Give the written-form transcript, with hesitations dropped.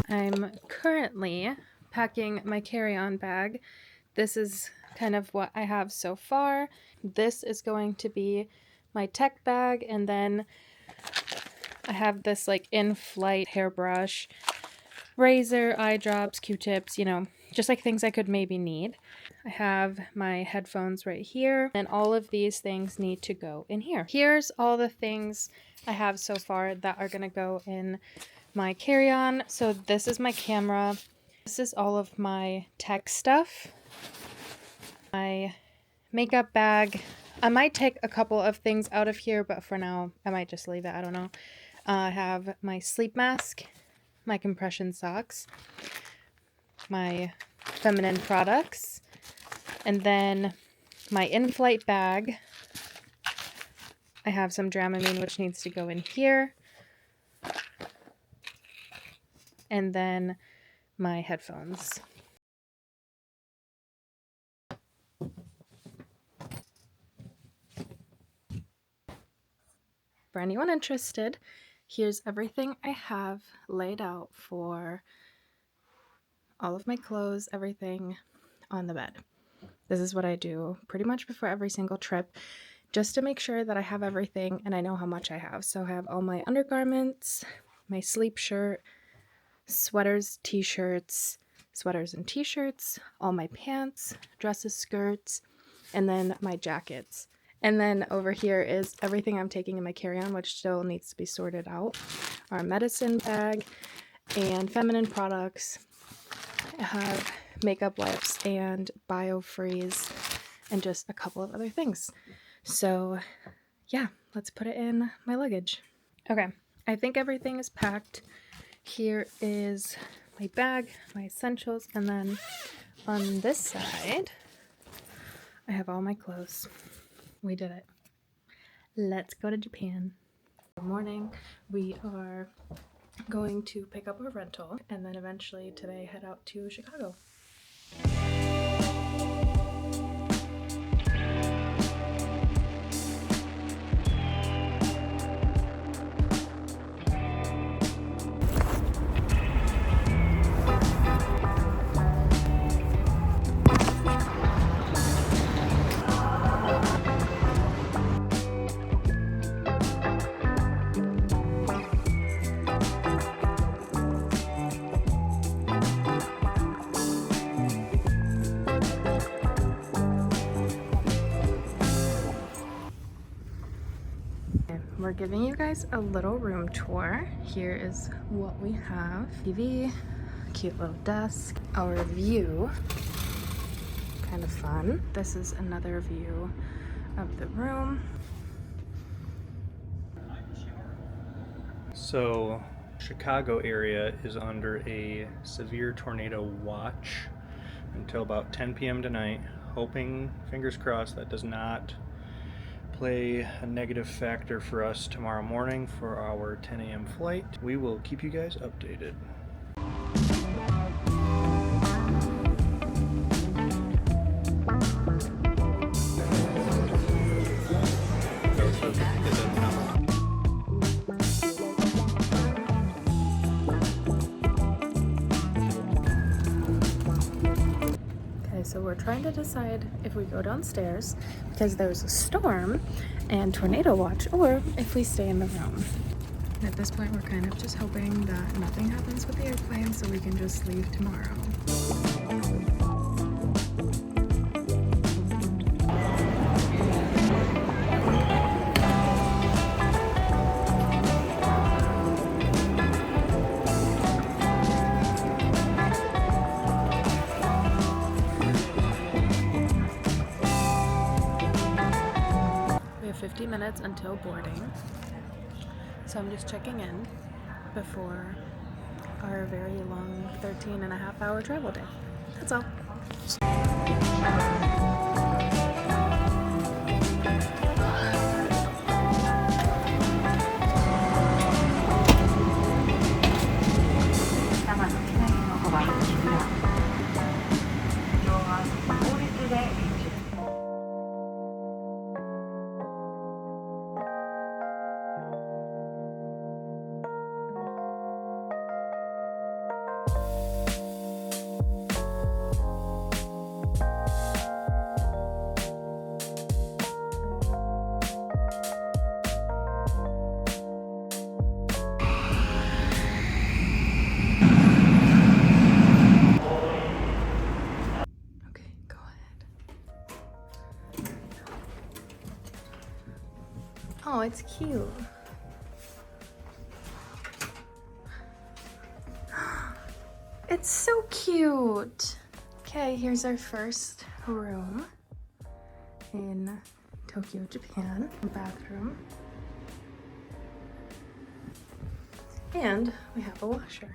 I'm currently packing my carry-on bag. This is kind of what I have so far. This is going to be my tech bag, and then I have this like in-flight hairbrush, razor, eye drops, Q-tips, you know, just like things I could maybe need. I have my headphones right here, and all of these things need to go in here. Here's all the things I have so far that are gonna go in my carry-on. So this is my camera. This is all of my tech stuff. My makeup bag. I might take a couple of things out of here, but for now, I might just leave it. I don't know. I have my sleep mask, my compression socks, my feminine products, and then my in-flight bag. I have some Dramamine, which needs to go in here. And then my headphones. For anyone interested, here's everything I have laid out for all of my clothes, everything on the bed. This is what I do pretty much before every single trip, just to make sure that I have everything and I know how much I have. So I have all my undergarments, my sleep shirt, sweaters, t-shirts, sweaters and t-shirts, all my pants, dresses, skirts, and then my jackets. And then over here is everything I'm taking in my carry-on, which still needs to be sorted out. Our medicine bag and feminine products. I have makeup wipes and biofreeze and just a couple of other things. So yeah, let's put it in my luggage. Okay, I think everything is packed. Here is my bag, my essentials, and then on this side, I have all my clothes. We did it. Let's go to Japan. Good morning. We are going to pick up a rental and then eventually today head out to Chicago. We're giving you guys a little room tour. Here is what we have. TV, cute little desk, our view, kind of fun. This is another view of the room. So, Chicago area is under a severe tornado watch until about 10 p.m. tonight. Hoping, fingers crossed, that does not play a negative factor for us tomorrow morning for our 10 a.m. flight. We will keep you guys updated. So we're trying to decide if we go downstairs because there's a storm and tornado watch, or if we stay in the room. And at this point, we're kind of just hoping that nothing happens with the airplane so we can just leave tomorrow. We have 50 minutes until boarding, so I'm just checking in before our very long 13.5-hour travel day. That's all. it's cute. It's so cute. Okay, here's our first room in Tokyo, Japan. Bathroom. And we have a washer.